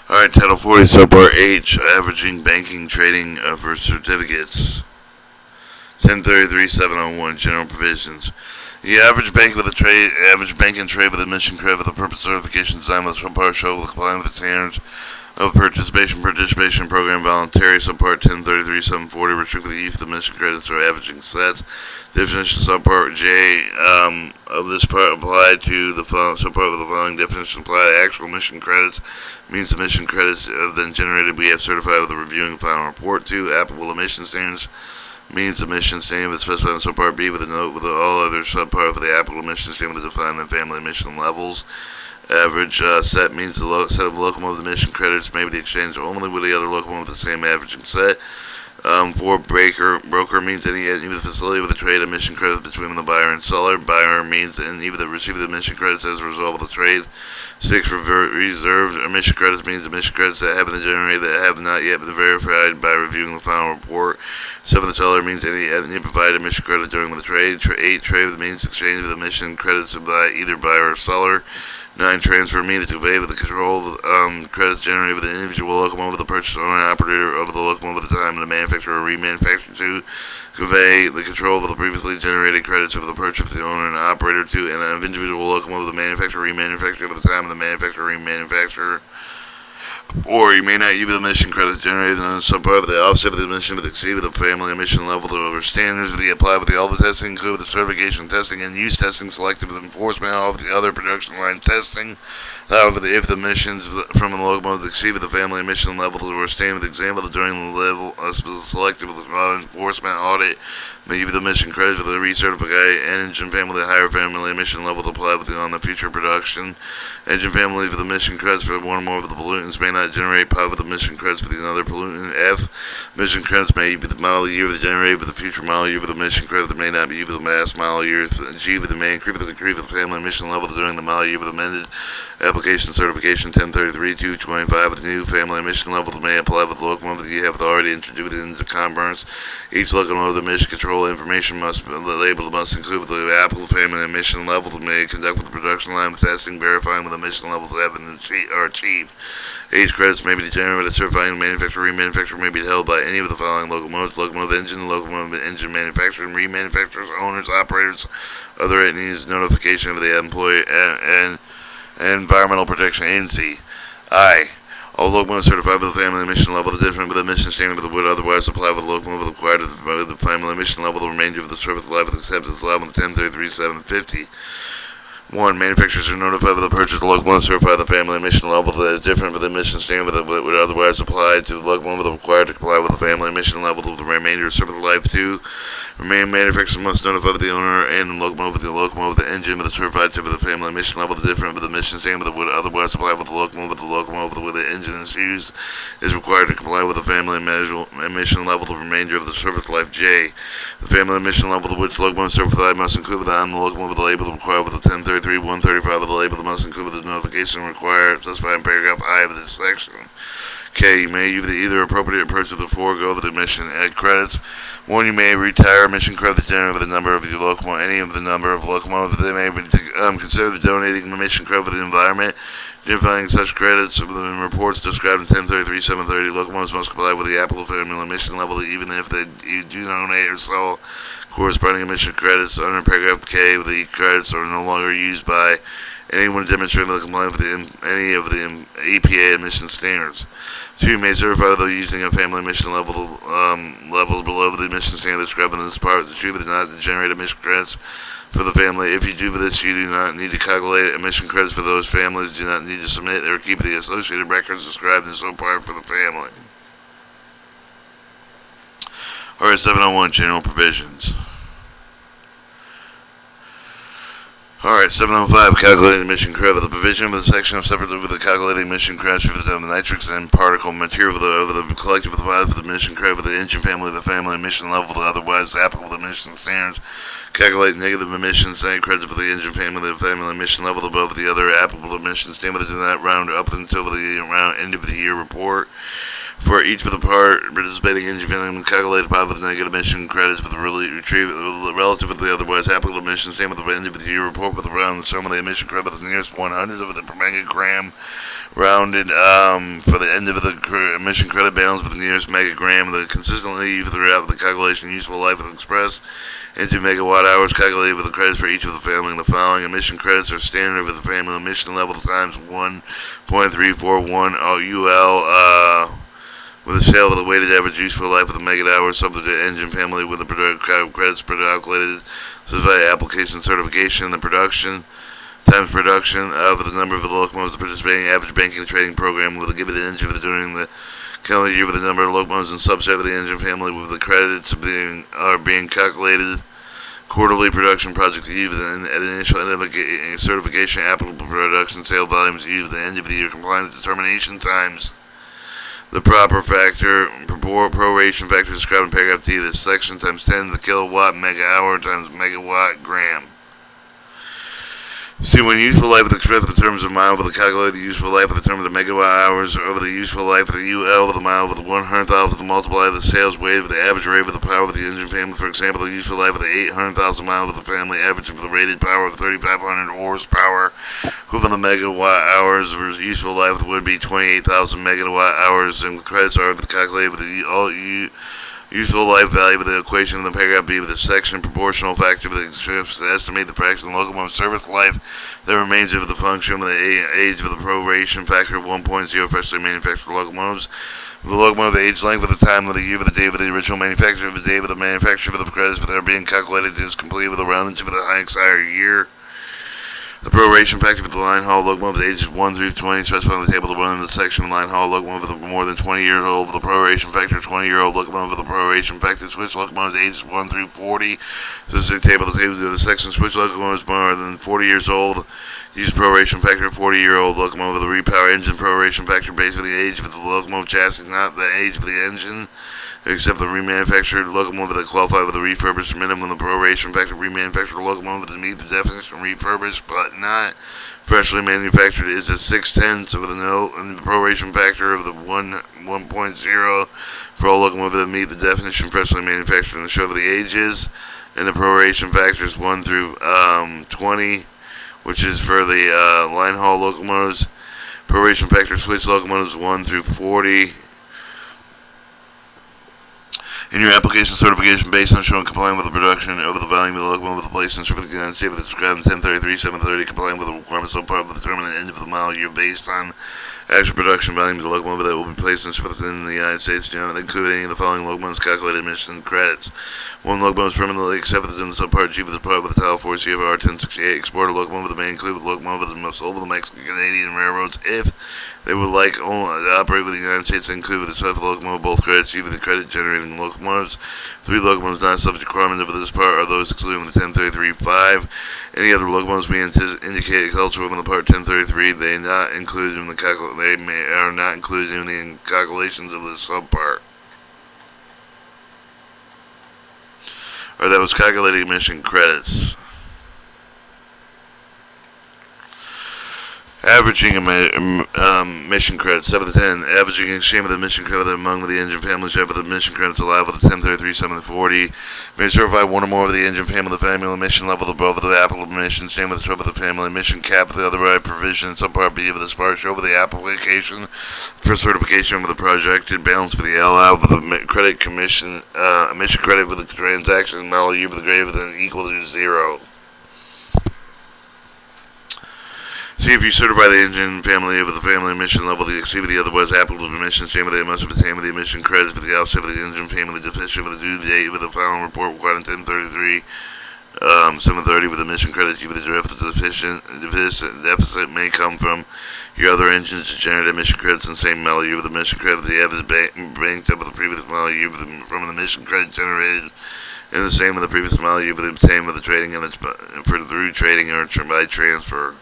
Alright, Title 40, Subpart H, Averaging Banking Trading for Certificates. 1033-701, General Provisions. The average bank and trade with admission credit for the purpose of certification designed with Subpart show with complying with the standards of participation program voluntary. Subpart 1033-740, restricted the use of admission credits or averaging sets. Definition Subpart J of this part applied to the subpart of the following definition apply actual admission credits means admission credits have been generated we have certified with the reviewing final report. 2. Applicable admission standards means admission standard with specified in subpart B with a note with all other subpart for the applicable admission standard defined in family admission levels. Average set means the set of locomotive admission credits may be exchanged only with the other locomotive with the same averaging set. 4. Broker means any facility with a trade admission credit between the buyer and seller. Buyer means any that receive the admission credits as a result of the trade. 6. Reserved admission credits means admission credits that have been generated that have not yet been verified by reviewing the final report. 7. The seller means any provided admission credit during the trade. 8. Trade means exchange of admission credits by either buyer or seller. 9. Transfer means to convey with the control of credits generated with the individual locomotive of the purchase owner and operator of the locomotive at the time of the manufacturer or remanufacture. 2. Convey the control of the previously generated credits of the purchase of the owner and operator to an individual locomotive of the manufacturer or remanufacturer at the time of the manufacturer or remanufacturer. 4. You may not use the emission credits generated on the subpart of the offset of the emission with exceed the family emission level over standards to be applied with the all the testing, include the certification testing and use testing, selective enforcement, all of the other production line testing. However, if the emissions from the locomotive exceed the family emission level or stand with example during the level selective enforcement audit, may give the emission credits for the recertified engine family, the higher family emission level to apply with on the future production. Engine family for the emission credits for one or more of the pollutants may not generate positive emission credits for the other pollutant. F. Emission credits may be the model year that generated for the future model year with emission credit that may not be for the mass model year. G. With the may increase with the degree of the family emission level during the model year with amended application certification 1033-225 with the new family emission level that may apply with the locomotive you have already introduced into commerce. Each locomotive emission control information labeled must include the applicable family emission level that may conduct with the production line with testing verifying with emission levels that have been achieved. H credits may be generated by the certifying manufacturer. Remanufacturer may be held by any of the following locomotives: locomotive engine manufacturer, remanufacturers, owners, operators, other entities, notification of the employee and Environmental Protection Agency. I. All locomotives certified with the family emission level is different with the emission standard that would otherwise apply with the locomotive required at the family emission level. The remainder of the service life with acceptance allowed with 1033-750. 1. Manufacturers are notified of the purchase of the locomotive certified with the family emission level that is different from the emission standard that would otherwise apply to the locomotive required to comply with the family emission level of the remainder of service life. 2. Remaining manufacturers must notify the owner and the locomotive, the engine with the certified to the family emission level different with the emission standard that would otherwise apply with the locomotive with the engine is used is required to comply with the family emission level the remainder of the service life. J. The family emission level to which the locomotive certified must include on the locomotive the label required with the 1033-135 of the label that must include the notification required specified in paragraph I of this section. K. You may use either appropriate approach to the foregoing of the emission. Add credits. 1. You may retire emission credits generated with the number of your locomotive, any of the number of locomotives. They may be considered donating emission credit for the environment. Identifying such credits in reports described in 1033-730, locomotives must comply with the applicable family emission level even if they do donate or sell corresponding emission credits. Under paragraph K, the credits are no longer used by anyone demonstrating the compliance with any of the EPA emission standards. 2. You may certify that using a family emission level below the emission standard described in this part. The truth is not to generate emission credits for the family. If you do this, you do not need to calculate emission credits for those families. Do not need to submit or keep the associated records described in Subpart for the family. Alright, 701 General Provisions. Alright, 705, calculating emission credit. The provision of the section of separately with the calculating emission credits for the nitrous and particle material of the collective of the emission credit for the engine family, the family emission level, the otherwise applicable emission standards. Calculate negative emissions credits for the engine family, the family emission level above the other applicable emission standards do not round up until the end of the year report. for each of the participating engine family, calculated positive and negative emission credits for the relative of the otherwise applicable emissions. Same with the end of the year report with around the sum of the emission credit with the nearest 100th of the per megagram, rounded for the end of the emission credit balance with the nearest megagram. The consistently throughout the calculation useful life is expressed into megawatt hours calculated with the credits for each of the family. The following emission credits are standard with the family emission level times 1.341 UL. With a sale of the weighted average useful life of the megawatt hours subject to engine family with the credits calculated specified application certification and the production times production of the number of the locomotives participating average banking and trading program with a given engine during the calendar year with the number of locomotives and subset of the engine family with the credits being calculated quarterly production projects used and at initial certification applicable production sale volumes used at the end of the year compliance determination times. The proper factor, proration factor described in paragraph D of this section times 10 to the kilowatt mega hour times megawatt gram. See, when useful life is expressed in the terms of mile, with the calculated useful life of the term of the megawatt hours over the useful life of the UL of the mile with the 100,000 of the multiply of the sales weight of the average rate of the power of the engine family. For example, the useful life of the 800,000 miles of the family average of the rated power of 3,500 horsepower. Equivalent the megawatt hours versus useful life would be 28,000 megawatt hours, and the credits are calculated with the useful life value of the equation in the paragraph B with the section proportional factor of the strips to estimate the fraction of the locomotive service life that remains of the function of the age of the proration factor of 1.0 freshly manufactured locomotives. The locomotive age length of the time of the year of the day of the original manufacture of the day of the manufacture of the credits for their being calculated is complete with a rounding to the highest year. The proration factor for the line haul locomotives ages 1 through 20 specified on the table of one in the section of line haul locomotive with more than 20 years old. The proration factor 20-year-old locomotive with the proration factor switch locomotives ages 1 through 40. Specific table of the section switch locomotives more than 40 years old. Use proration factor 40-year-old locomotive with a repower engine proration factor based on the age of the locomotive chassis, not the age of the engine. Except the remanufactured locomotive that qualify with the refurbished minimum. The proration factor remanufactured locomotive that meet the definition of refurbished but not freshly manufactured is at 6/10 with a note, and the proration factor of the 1.0 for all locomotives that meet the definition of freshly manufactured and the show of the ages, and the proration factors 1 through 20, which is for the line haul locomotives. Proration factor switch locomotives 1 through 40. In your application certification based on showing complying with the production over the volume of the locomotive with the place and certificate of the United States with the described in 1033-730 complying with the requirements so part of the determinant end of the mile year based on actual production volume of the locomotive that will be placed in certificate in the United States. Do not include any of the following locomotives calculated emission credits. One locomotive is permanently accepted in the subpart G of the part with the Title 4 CFR 1068 exporter locomotive that may include locomotives that must sold to the Mexican Canadian railroads if they would like only to operate with the United States and include with the type of locomotive both credits, even the credit generating locomotives. 3 locomotives not subject to requirement of this part are those excluding the 1033-5. Any other locomotives we indicate eligible in the part 1033, they are not included in the calculations of the subpart. Or that was calculating emission credits. Averaging emission credits 7 to 10. Averaging exchange of the emission credit among the engine families of the emission credits allowed with the 1033 7 to 40. May certify one or more of the engine family the family emission level above the applicable emission. Same with the top of the family emission cap. The other right provision subpart B of this part show over the application for certification of the projected balance for the LI with the credit commission emission credit with the transaction model year with the greater than equal to 0. See if you certify the engine family with the family emission level to exceed the otherwise applicable emission standard, they must obtain with the emission credits for the offset of the engine family deficient with the due date with the final report required in 1033 730 with emission credits. You with the deficit may come from your other engines to generate emission credits in the same model year with emission credit the average banked up with the previous model year from an emission credit generated in the same with the previous model year with obtained with the trading and it's for through trading or by transfer.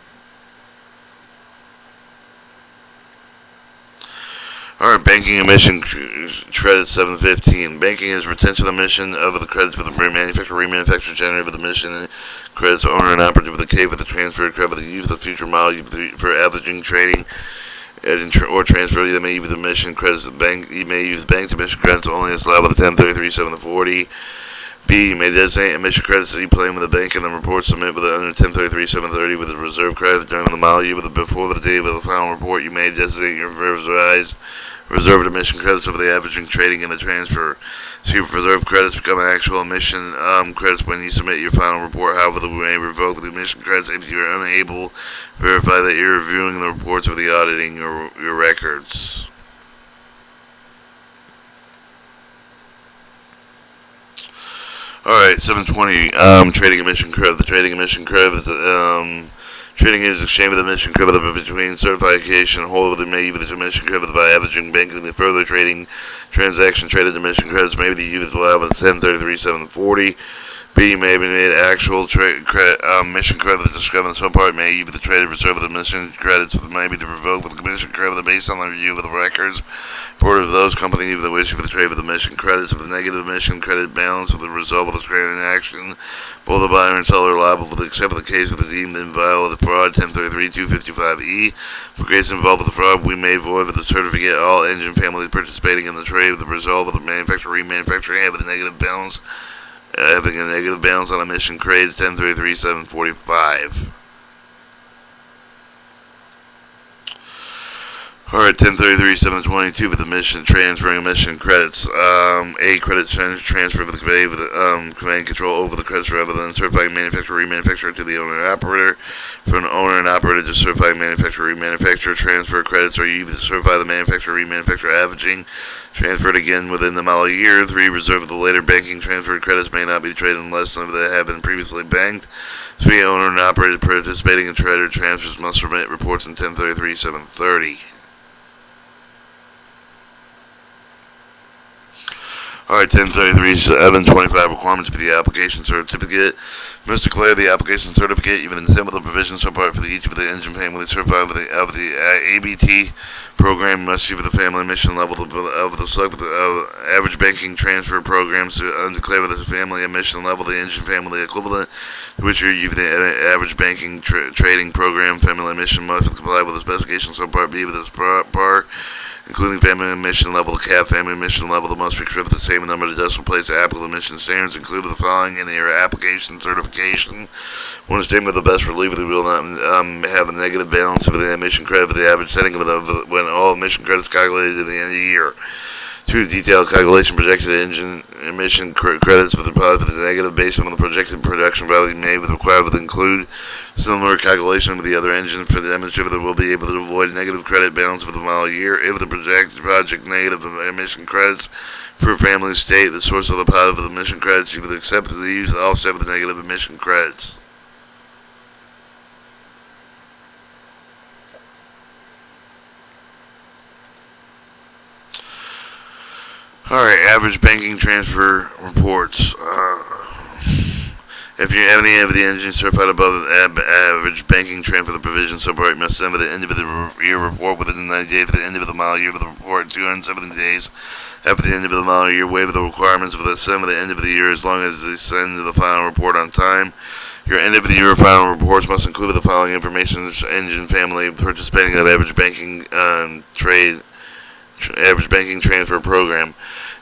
Alright, banking emission credit 715. Banking is retention of emission of the credits for the remanufacturer generated with emission credits owner and operative with the K for the transfer credit for the use of the future model for averaging trading or transfer. You may use the mission credits to the bank. You may use bank to mission credits only as allowed by the 1033-740. B. You may designate emission credits that you claim with the bank and then report submit with the under 1033-730 with the reserve credit during the model year before the date of the final report. You may designate your reserved emission credits over the averaging, trading, and the transfer. So your reserve credits become actual emission credits when you submit your final report. However, we may revoke the emission credits if you are unable to verify that you're reviewing the reports of the auditing your records. Alright, 720, trading emission credit. The trading emission credit is, trading is exchange of the emission credit between certification and holder may use the emission credit by averaging banking. The further trading transaction traded emission credits may be used allowed with 1033-740. B. May be made actual mission credit described in the subpart. May use the traded reserve of the mission credits may be revoked with the commission credit based on the review of the records. Board of those companies that wish for the trade of the mission credits of the negative mission credit balance of the result of the transaction. Both the buyer and seller are liable for the except for the case of the deemed inviolate of the fraud 1033-255E. For cases involved with the fraud, we may void with the certificate all engine families participating in the trade of the result of the manufacturer remanufacturing having a negative balance. Having a negative balance on emission credits 1033-745. Alright, 1033-722 for the mission transferring emission credits. A credit transfer for the command and control over the credits rather than certifying manufacturer remanufacturer to the owner and operator. For an owner and operator to certify manufacturer remanufacturer transfer credits, or you either certify the manufacturer remanufacturer averaging transferred again within the model year. 3. Reserve of the later banking transferred credits may not be traded unless some of them have been previously banked. 3. Owner and operator participating in trader transfers must submit reports in 1033-730. Alright, 1033-725 requirements for the application certificate. Must declare the application certificate, even in some of the provisions so part for each of the engine family certified with the ABT program. Must see for the family mission level of the average banking transfer programs to declare with the family emission level the engine family equivalent to which you're using the average banking trading program. Family mission must comply with the specifications so part B with this part. Including family emission level, cap family emission level, that must be with the same number of decimal places applicable emission standards, include the following in your application certification. One statement of the best relief that will not have a negative balance of the emission credit for the average setting of when all emission credits calculated at the end of the year. 2. Detailed calculation projected engine emission credits for the positive and negative based on the projected production value made with required to include similar calculation with the other engine for the demonstrator that will be able to avoid negative credit balance for the model year. If the project negative emission credits for family state, the source of the positive emission credits, you would accept the use of the offset of the negative emission credits. Alright, average banking transfer reports. If you have any of the engines certified above the average banking transfer, the provision subpart, you must send for the end of the year report within 90 days for the end of the model year for the report, 270 days after the end of the model year, waive the requirements for the send for the end of the year as long as they send the final report on time. Your end of the year final reports must include the following information: engine family participating in the average banking average banking transfer program.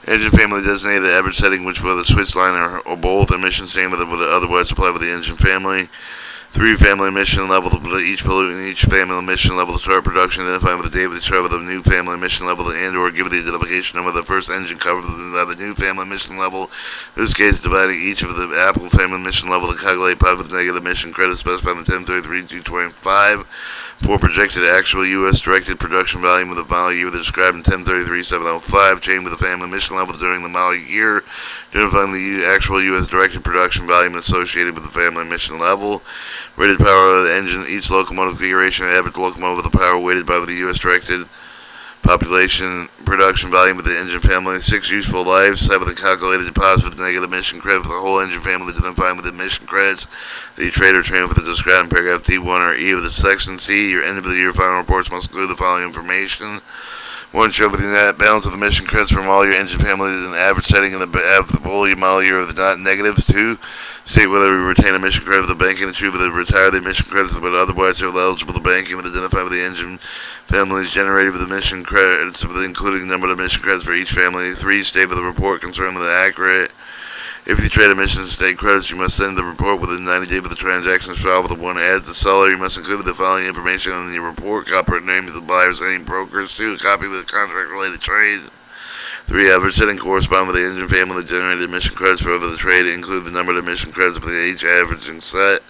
Engine family designated average setting, which whether switch line or both emission standard that would otherwise apply with the engine family. 3. Family emission level for each pollutant, each family emission level to start production, identify with the date of the start of the new family emission level and or give the identification number of the first engine covered by the new family emission level. In this case, dividing each of the applicable family emission level to calculate positive and negative emission credits specified in 1033-225. 4. Projected actual U.S. directed production volume of the model year described in 1033-705, chained with the family emission level during the model year, identifying the actual U.S. directed production volume associated with the family emission level. Rated power of the engine, each locomotive configuration, average locomotive with the power weighted by the U.S. directed population production volume of the engine family. 6. Useful life. 7. The calculated deposit with negative emission credit for the whole engine family identified with emission credits that you trade or transfer the described in paragraph T1 or E of the section C. Your end of the year final reports must include the following information: 1. Show the net balance of the emission credits from all your engine families in the average setting in the whole model year of the not negatives. 2. State whether we retain emission credit for the banking and 2. Whether we retire the emission credits but otherwise are eligible to banking with identify with the engine families generated with emission credits, including number of emission credits for each family. 3. State with the report concerning the accurate. If you trade emission state credits, you must send the report within 90 days of the transaction is filed with the one adds the seller. You must include the following information on your report: copy name of the buyers and any brokers. 2. A copy of the contract related trade. 3. Average setting correspond with the engine family that generated emission credits for over the trade. Include the number of emission credits for each averaging set.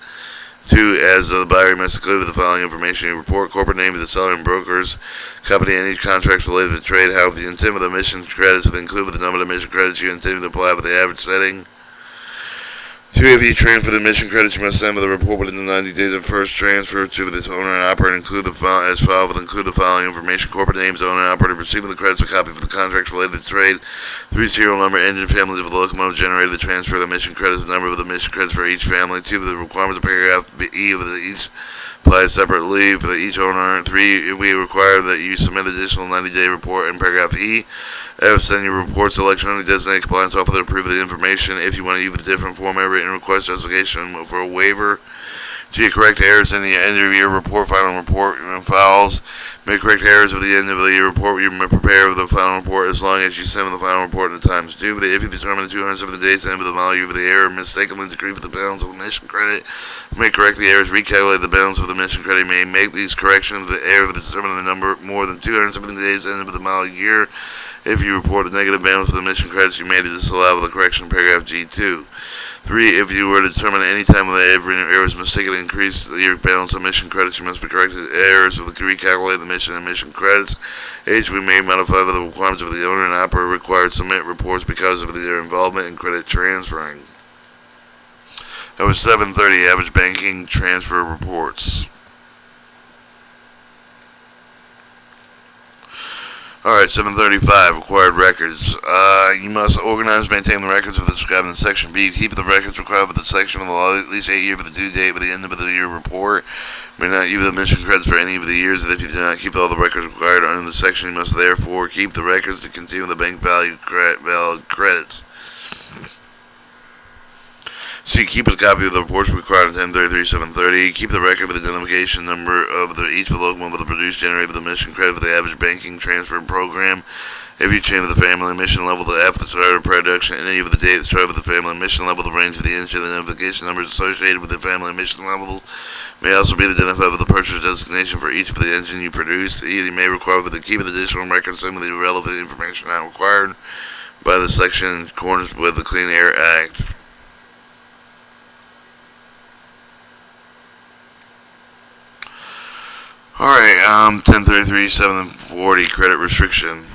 2. As the buyer, you must include the following information in your report: corporate name of the seller and brokers, company and any contracts related to the trade. However, the intent of the emission credits will include the number of emission credits you intend to apply with the average setting. 2. If you transfer the emission credits, you must send with a report within the 90 days of first transfer to the owner and operator. Include the file as filed with include the following information: corporate names, owner and operator receiving the credits, a copy of the contracts related to the trade. 3. Serial number, engine families of the locomotive generated the transfer of the emission credits, the number of the emission credits for each family. 2. The requirements of paragraph E of each apply separately for each owner. 3. We require that you submit additional 90-day report in paragraph E. F. Send your reports electronically designated compliance officer to approve the information. If you want to use a different format, written request justification for a waiver. G. Correct errors in the end of your report, final report files. Make correct errors at the end of the year report. You may prepare the final report as long as you send the final report in the times due. But if you determine the 270 days end of the model year of the error mistakenly decrease the balance of the emission credit, may correct the errors, recalculate the balance of the emission credit. May make these corrections. The error of determining the number more than 270 days end of the model year. If you report a negative balance of the emission credits, you may disallow the correction in paragraph G2. 3. If you were to determine any time that every error is mistakenly increased your balance of emission credits, you must be corrected. Errors will recalculate the emission credits. H. We may modify the requirements of the owner and operator required to submit reports because of their involvement in credit transferring. That was 7:30. Average banking transfer reports. Alright, 7:35, required records. You must organize and maintain the records of the described in section B. Keep the records required for the section of the law at least 8 years of the due date by the end of the year report. May not use the emission credits for any of the years, and if you do not keep all the records required under the section, you must therefore keep the records to continue the bank valid credits. C. Keep a copy of the reports required in 1033, 730. Keep the record with the identification number of each locomotive of the produced generated with the emission credit for the average banking transfer program. If you change the family emission level to F, the start of production, any of the date that started with the family emission level, the range of the engine, the identification numbers associated with the family emission level may also be identified with the purchase designation for each of the engine you produce. You may require the keep of additional records, some of the relevant information not required by the section in accordance with the Clean Air Act. Alright, 1033, 740, credit restriction.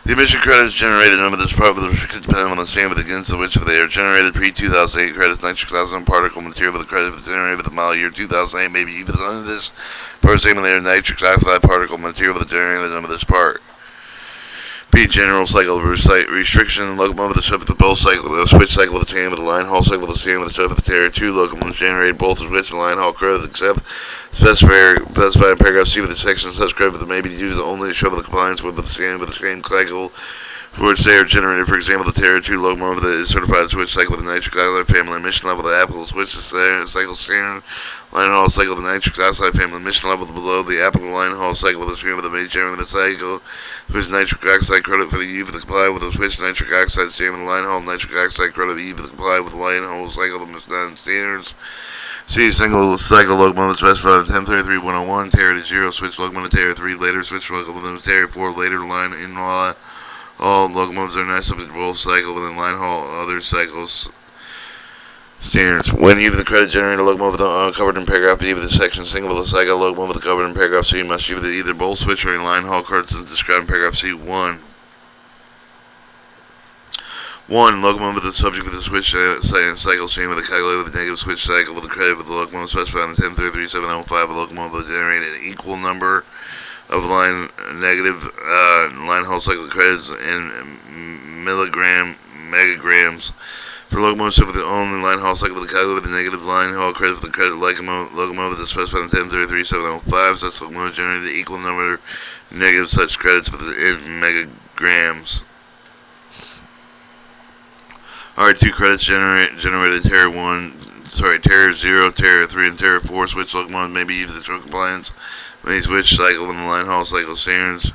The emission credits generated under this part of the restricted depending on the standard against which they are generated. Pre-2008 credits, nitric oxide particle material for the credit generated with the model year 2008 may be used under this part statement. They are nitric oxide particle material for the generated under this part. B. General cycle restriction. Locomotive with the subject of both cycle, the switch cycle with the tandem with the line haul cycle with the tandem with the subject of the Terrier 2 locomotives generated both the switch and line haul credits except specified in paragraph C with the section such credit that may be used only to show the compliance with the same cycle for which they are generated. For example, the Terrier 2 locomotive that is certified switch cycle with the nitric oxide family emission level, the applicable switch cycle standard line haul cycle with the nitric oxide family emission level below the applicable line haul cycle with the stream of the main generator with the cycle switch nitric oxide credit for the U for the comply with the switch nitric oxide stream of the line haul nitric oxide credit E for the comply with the line haul cycle of the standards. C. Single cycle locomotive specified in 1033-101, Terrier to 0, switch locomotive Terrier 3 later, switch locomotive Terrier 4 later, line in law. All locomotives are not subject to both cycle within line haul other cycles standards. When using the credit generator locomotive covered in paragraph B of the section single with the cycle locomotive covered in paragraph C, you must use either both switch or line haul credits as described in paragraph C1. 1. Locomotive with the subject with the switch cycle stream with a calculated with the negative switch cycle with the credit with the locomotive specified in 1033-705. A locomotive will generate an equal number of line haul cycle credits in megagrams For locomotive with the only line haul cycle with the calculated negative line haul credit for the credit locomotive that's specified in 1033.705, such locomotive generated equal number of negative such credits for the megagrams. Alright, 2 credits generated Terra 0, Terra 3, and Terra 4 switch locomotives may be used for compliance with any switch cycle in the line haul cycle standards.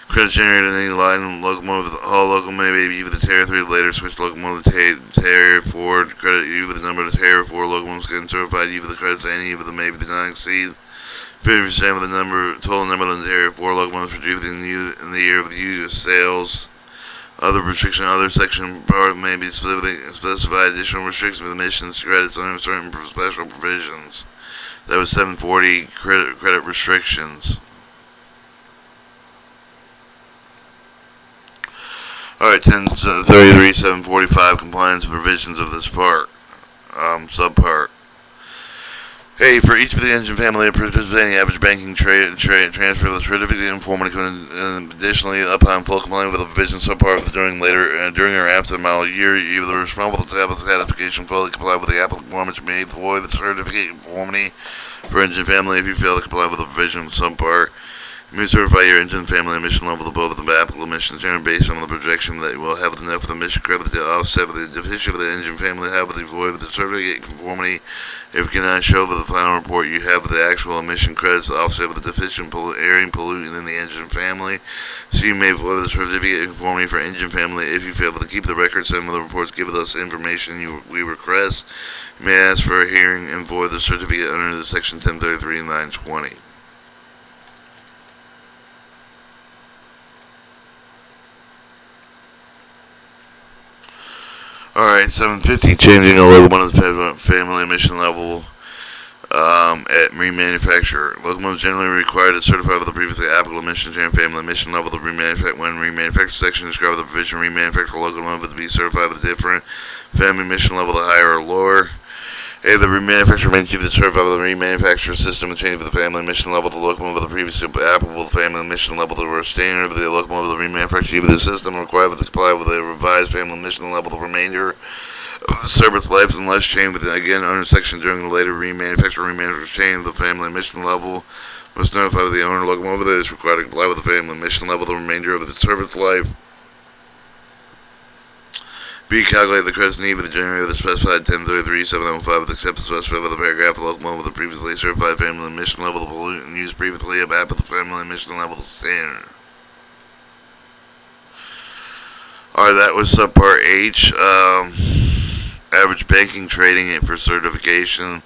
Credits generated in any line locomotive with haul locomotive may be used with the Terra 3 later switch locomotive Terra 4. Credit you with the number of the Terra 4 locomotives getting certified. You with the credits any of them may be not exceed 50% of the total number of the Terra 4 locomotives produced in the year of use sales. Other restriction, other section part may be specified additional restrictions with emissions credits under certain special provisions. That was 740 credit restrictions. Alright, 1033.745 compliance provisions of this part. Subpart. Hey, for each of the engine family participating average banking transfer of the certificate informative, and additionally, upon full compliance with the provision subpart during or after the model year, you are responsible to have the certification fully comply with the applicable requirements made for the certificate conformity for engine family. If you fail to comply with the provision of subpart, you may certify your engine family emission level above the applicable emission standard based on the projection that you will have enough of the emission credit to offset the deficiency of the engine family have with the void with the certificate conformity. If you cannot show that the final report you have the actual emission credits to offset with the deficient air pollutant in the engine family, so you may void the certificate conformity for engine family. If you fail to keep the records, some of the reports give us information we request. You may ask for a hearing and void the certificate under the section 1033 and 920. Alright, 750, changing a locomotive family emission level at marine manufacturer. Locomotives generally required to certify with the previously applicable emission and family emission level of when remanufactured section describe the provision remanufactured locomotive to be certified with a different family emission level, the higher or lower. A, the remanufacturer may keep the certified with the remanufacturer system and change with the family emission level of the locomotive with the previously applicable family emission level to a standard of the locomotive of the remanufacturer with the system required to comply with the revised family emission level the remainder of the service life unless changed with again under section during the later remanufacturer change of the family emission level must notify the owner locomotive that is required to comply with the family emission level the remainder of the service life. B. Calculate the credits needed with the generator of the specified 1033.705 with except specified with the paragraph of the locomotive with the previously certified family emission level of pollutant used previously about the family emission level standard. Alright, that was subpart H. Average banking trading for certification.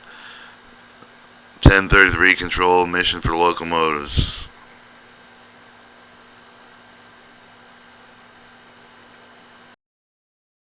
1033 control emission for locomotives.